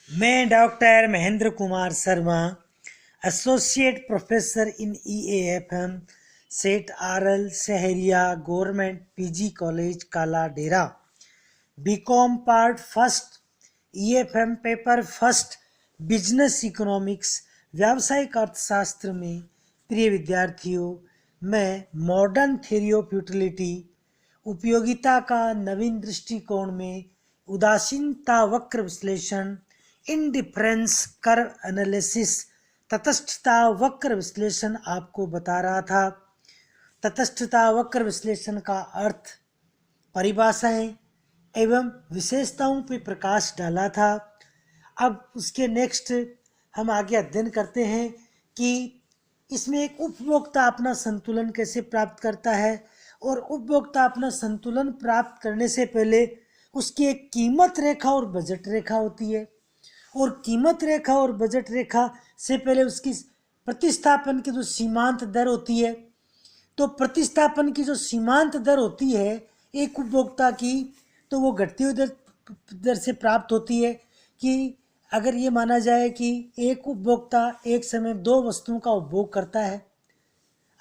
मैं doctor Mahendra Kumar Sharma, associate professor in EAFM, Seth RL Saharia government PG college Kaladera, B Com part first, EFM paper first, business economics, व्यावसायिक अर्थशास्त्र में प्रिय विद्यार्थियों, मैं मॉडर्न थ्योरी ऑफ यूटिलिटी, उपयोगिता का नवीन दृष्टिकोण में उदासीनता वक्र विश्लेषण, इनडिफरेंस कर्व एनालिसिस, तटस्थता वक्र विश्लेषण आपको बता रहा था। तटस्थता वक्र विश्लेषण का अर्थ, परिभाषाएं एवं विशेषताओं पर प्रकाश डाला था। अब उसके नेक्स्ट हम आगे अध्ययन करते हैं कि इसमें एक उपभोक्ता अपना संतुलन कैसे प्राप्त करता है, और उपभोक्ता अपना संतुलन प्राप्त करने से पहले उसकी एक कीमत रेखा और बजट रेखा होती है, और कीमत रेखा और बजट रेखा से पहले उसकी प्रतिस्थापन की जो सीमांत दर होती है, तो प्रतिस्थापन की जो सीमांत दर होती है एक उपभोक्ता की, तो वो घटती हुई दर से प्राप्त होती है। कि अगर ये माना जाए कि एक उपभोक्ता एक समय दो वस्तुओं का उपभोग करता है,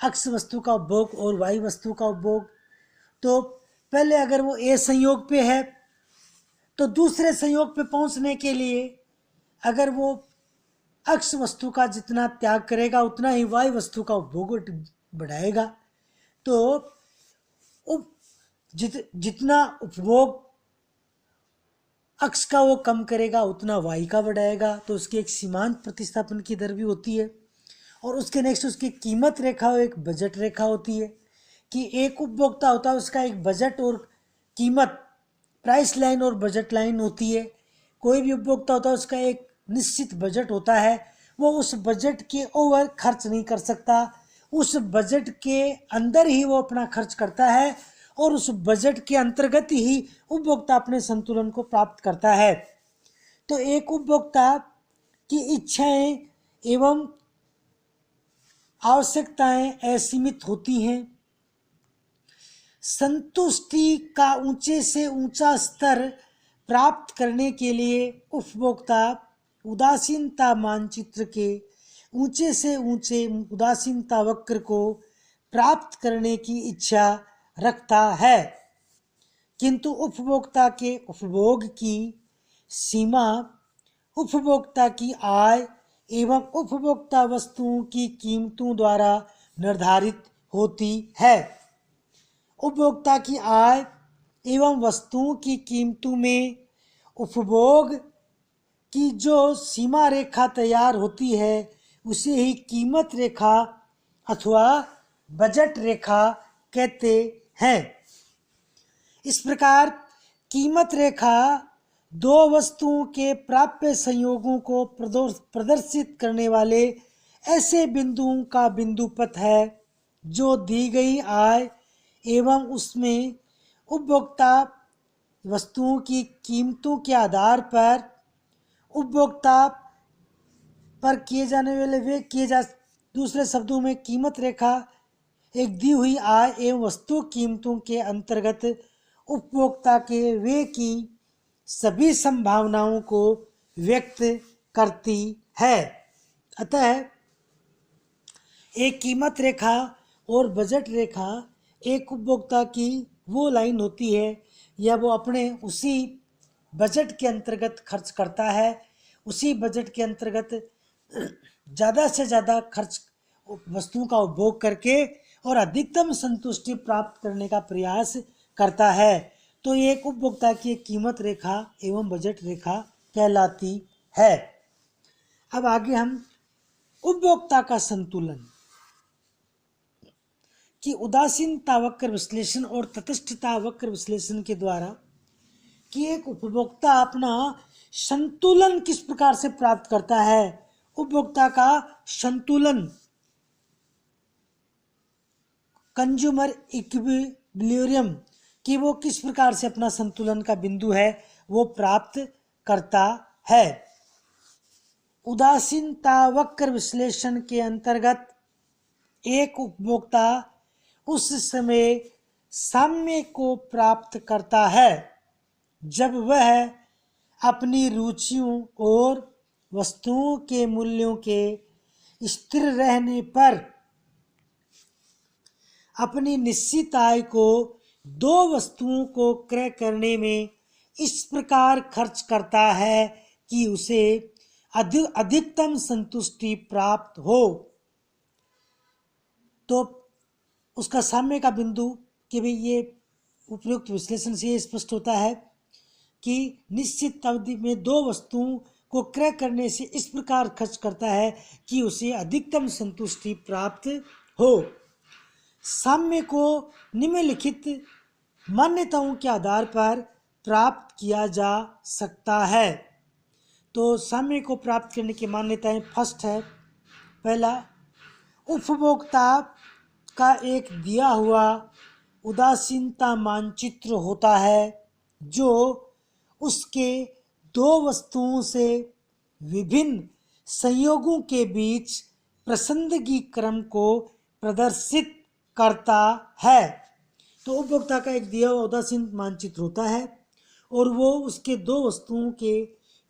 अक्स वस्तु का उपभोग और वाई वस्तु का उपभोग, तो पहले अगर वो ए संयोग पे है तो दूसरे संयोग पे पहुंचने के लिए अगर वो अक्स वस्तु का जितना त्याग करेगा उतना ही वाई वस्तु का उपभोग बढ़ाएगा। तो जितना उपभोग अक्स का वो कम करेगा उतना वाई का बढ़ाएगा, तो उसकी एक सीमांत प्रतिस्थापन की दर भी होती है। और उसके नेक्स्ट उसकी कीमत रेखा और एक बजट रेखा होती है कि एक उपभोक्ता होता है उसका एक बजट और कीमत, प्राइस लाइन और बजट लाइन होती है। कोई भी उपभोक्ता होता है उसका एक निश्चित बजट होता है, वो उस बजट के ओवर खर्च नहीं कर सकता, उस बजट के अंदर ही वो अपना खर्च करता है और उस बजट के अंतर्गत ही उपभोक्ता अपने संतुलन को प्राप्त करता है। तो एक उपभोक्ता की इच्छाएं एवं आवश्यकताएं असीमित होती हैं। संतुष्टि का ऊंचे से ऊंचा स्तर प्राप्त करने के लिए उपभोक्ता उदासीनता मानचित्र के ऊंचे से ऊंचे उदासीनता वक्र को प्राप्त करने की इच्छा रखता है, किंतु उपभोक्ता के उपभोग की सीमा उपभोक्ता की आय एवं उपभोक्ता वस्तुओं की कीमतों द्वारा निर्धारित होती है। उपभोक्ता की आय एवं वस्तुओं की कीमतों में उपभोग की जो सीमा रेखा तैयार होती है उसे ही कीमत रेखा अथवा बजट रेखा कहते हैं। इस प्रकार कीमत रेखा दो वस्तुओं के प्राप्य संयोगों को प्रदर्शित करने वाले ऐसे बिंदुओं का बिंदुपथ है जो दी गई आय एवं उसमें उपभोक्ता वस्तुओं की कीमतों के आधार पर उपभोक्ता पर किए जाने वाले वे किए जा दूसरे शब्दों में कीमत रेखा एक दी हुई आय एवं वस्तु कीमतों के अंतर्गत उपभोक्ता के वे की सभी संभावनाओं को व्यक्त करती है। अतः एक कीमत रेखा और बजट रेखा एक उपभोक्ता की वो लाइन होती है या वो अपने उसी बजट के अंतर्गत खर्च करता है, उसी बजट के अंतर्गत ज़्यादा से ज़्यादा खर्च वस्तुओं का उपभोग करके और अधिकतम संतुष्टि प्राप्त करने का प्रयास करता है। तो ये एक उपभोक्ता की एक कीमत रेखा एवं बजट रेखा कहलाती है। अब आगे हम उपभोक्ता का संतुलन कि उदासीनता वक्र विश्लेषण और तटस्थता वक्र विश्लेषण के द्वारा कि एक उपभोक्ता अपना संतुलन किस प्रकार से प्राप्त करता है। उपभोक्ता का संतुलन, कंज्यूमर इक्विलिब्रियम, कि वो किस प्रकार से अपना संतुलन का बिंदु है वो प्राप्त करता है। उदासीनता वक्र विश्लेषण के अंतर्गत एक उपभोक्ता उस समय साम्य को प्राप्त करता है जब वह अपनी रुचियों और वस्तुओं के मूल्यों के स्थिर रहने पर अपनी निश्चित आय को दो वस्तुओं को क्रय करने में इस प्रकार खर्च करता है कि उसे अधिकतम संतुष्टि प्राप्त हो। तो उसका साम्य का बिंदु कि भाई ये उपयुक्त विश्लेषण से ये स्पष्ट होता है कि निश्चित अवधि में दो वस्तुओं को क्रय करने से इस प्रकार खर्च करता है कि उसे अधिकतम संतुष्टि प्राप्त हो। साम्य को निम्नलिखित मान्यताओं के आधार पर प्राप्त किया जा सकता है। तो साम्य को प्राप्त करने की मान्यताएं फर्स्ट है, पहला, उपभोक्ता का एक दिया हुआ उदासीनता मानचित्र होता है जो उसके दो वस्तुओं से विभिन्न संयोगों के बीच पसंदगी क्रम को प्रदर्शित करता है। तो उपभोक्ता का एक दिया हुआ उदासीन मानचित्र होता है और वो उसके दो वस्तुओं के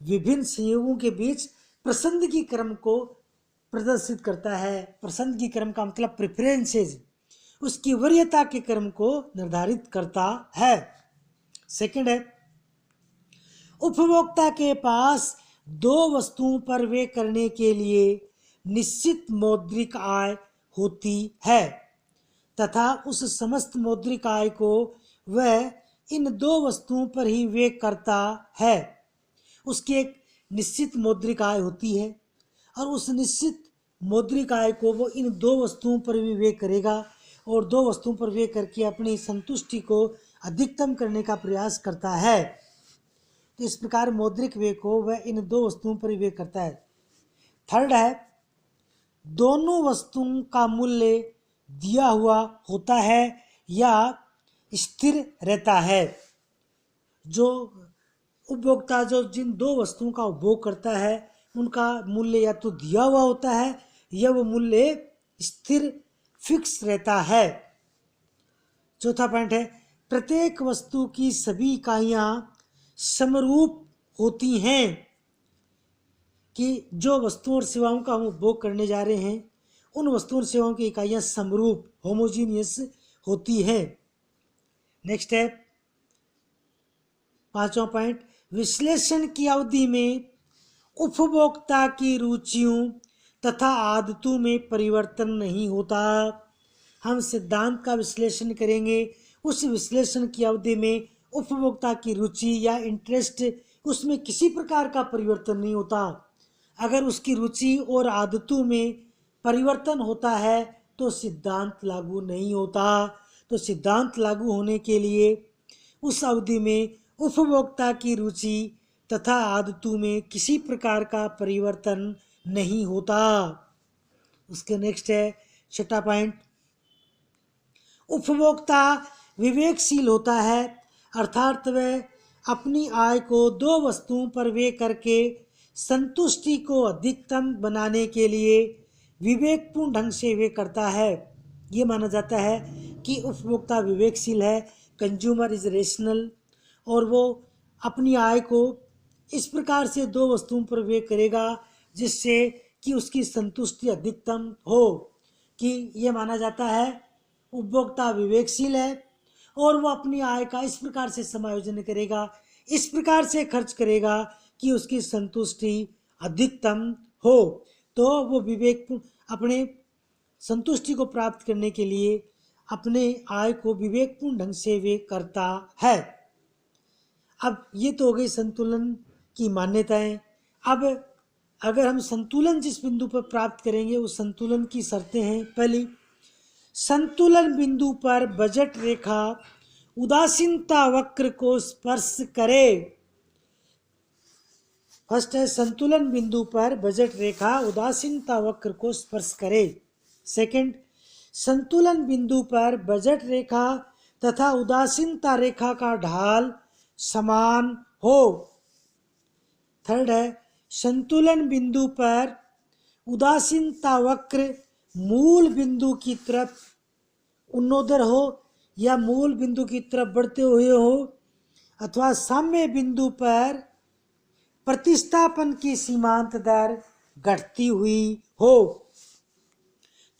विभिन्न संयोगों के बीच पसंदगी क्रम को प्रदर्शित करता है। पसंदगी क्रम का मतलब प्रेफरेंसेस, उसकी वरीयता के क्रम को निर्धारित करता है। सेकंड है, उपभोक्ता के पास दो वस्तुओं पर व्यय करने के लिए निश्चित मौद्रिक आय होती है तथा उस समस्त मौद्रिक आय को वह इन दो वस्तुओं पर ही व्यय करता है। उसकी एक निश्चित मौद्रिक आय होती है और उस निश्चित मौद्रिक आय को वो इन दो वस्तुओं पर भी व्यय करेगा और दो वस्तुओं पर व्यय करके अपनी संतुष्टि को अधिकतम करने का प्रयास करता है। तो इस प्रकार मौद्रिक व्यय को वह इन दो वस्तुओं पर व्यय करता है। थर्ड है, दोनों वस्तुओं का मूल्य दिया हुआ होता है या स्थिर रहता है। जो उपभोक्ता जो जिन दो वस्तुओं का उपभोग करता है उनका मूल्य या तो दिया हुआ होता है या वो मूल्य स्थिर फिक्स रहता है। चौथा पॉइंट है, प्रत्येक वस्तु की सभी इकाइयां समरूप होती हैं कि जो वस्तुओं और सेवाओं का हम उपभोग करने जा रहे हैं उन वस्तुओं और सेवाओं की इकाइयां समरूप होमोजीनियस होती हैं। नेक्स्ट है पांचवा पॉइंट, विश्लेषण की अवधि में उपभोक्ता की रुचियों तथा आदतों में परिवर्तन नहीं होता। हम सिद्धांत का विश्लेषण करेंगे, उस विश्लेषण की अवधि में उपभोक्ता की रुचि या इंटरेस्ट उसमें किसी प्रकार का परिवर्तन नहीं होता। अगर उसकी रुचि और आदतों में परिवर्तन होता है तो सिद्धांत लागू नहीं होता। तो सिद्धांत लागू होने के लिए उस अवधि में उपभोक्ता की रुचि तथा आदतों में किसी प्रकार का परिवर्तन नहीं होता। उसके नेक्स्ट है छठा पॉइंट, उपभोक्ता विवेकशील होता है अर्थात वह अपनी आय को दो वस्तुओं पर व्यय करके संतुष्टि को अधिकतम बनाने के लिए विवेकपूर्ण ढंग से व्यय करता है। ये माना जाता है कि उपभोक्ता विवेकशील है, कंज्यूमर इज रेशनल, और वो अपनी आय को इस प्रकार से दो वस्तुओं पर व्यय करेगा जिससे कि उसकी संतुष्टि अधिकतम हो। कि ये माना जाता है उपभोक्ता विवेकशील है और वो अपनी आय का इस प्रकार से समायोजन करेगा, इस प्रकार से खर्च करेगा कि उसकी संतुष्टि अधिकतम हो। तो वो विवेक अपने संतुष्टि को प्राप्त करने के लिए अपने आय को विवेकपूर्ण ढंग से वे करता है। अब ये तो हो गई संतुलन की मान्यताएं। अब अगर हम संतुलन जिस बिंदु पर प्राप्त करेंगे उस संतुलन की शर्तें हैं। पहली, संतुलन बिंदु पर बजट रेखा उदासीनता वक्र को स्पर्श करे। फर्स्ट है, संतुलन बिंदु पर बजट रेखा उदासीनता वक्र को स्पर्श करे। सेकंड, संतुलन बिंदु पर बजट रेखा तथा उदासीनता रेखा का ढाल समान हो। थर्ड है, संतुलन बिंदु पर उदासीनता वक्र मूल बिंदु की तरफ उन्नोदर हो या मूल बिंदु की तरफ बढ़ते हुए हो, अथवा साम्य बिंदु पर प्रतिस्थापन की सीमांत दर घटती हुई हो।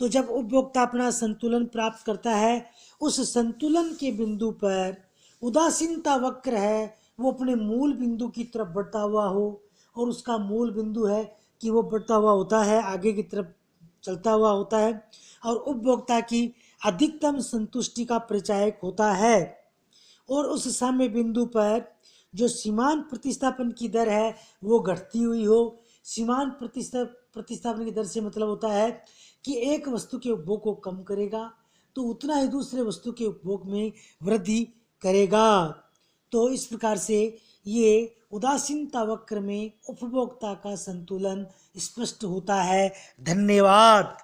तो जब उपभोक्ता अपना संतुलन प्राप्त करता है, उस संतुलन के बिंदु पर उदासीनता वक्र है वो अपने मूल बिंदु की तरफ बढ़ता हुआ हो, और उसका मूल बिंदु है कि वो बढ़ता हुआ होता है, आगे की तरफ चलता हुआ होता है, और उपभोक्ता की अधिकतम संतुष्टि का परिचायक होता है। और उस साम्य बिंदु पर जो सीमांत प्रतिस्थापन की दर है वो घटती हुई हो। सीमांत प्रतिस्थापन की दर से मतलब होता है कि एक वस्तु के उपभोग को कम करेगा तो उतना ही दूसरे वस्तु के उपभोग में वृद्धि करेगा। तो इस प्रकार से ये उदासीनता वक्र में उपभोक्ता का संतुलन स्पष्ट होता है। धन्यवाद।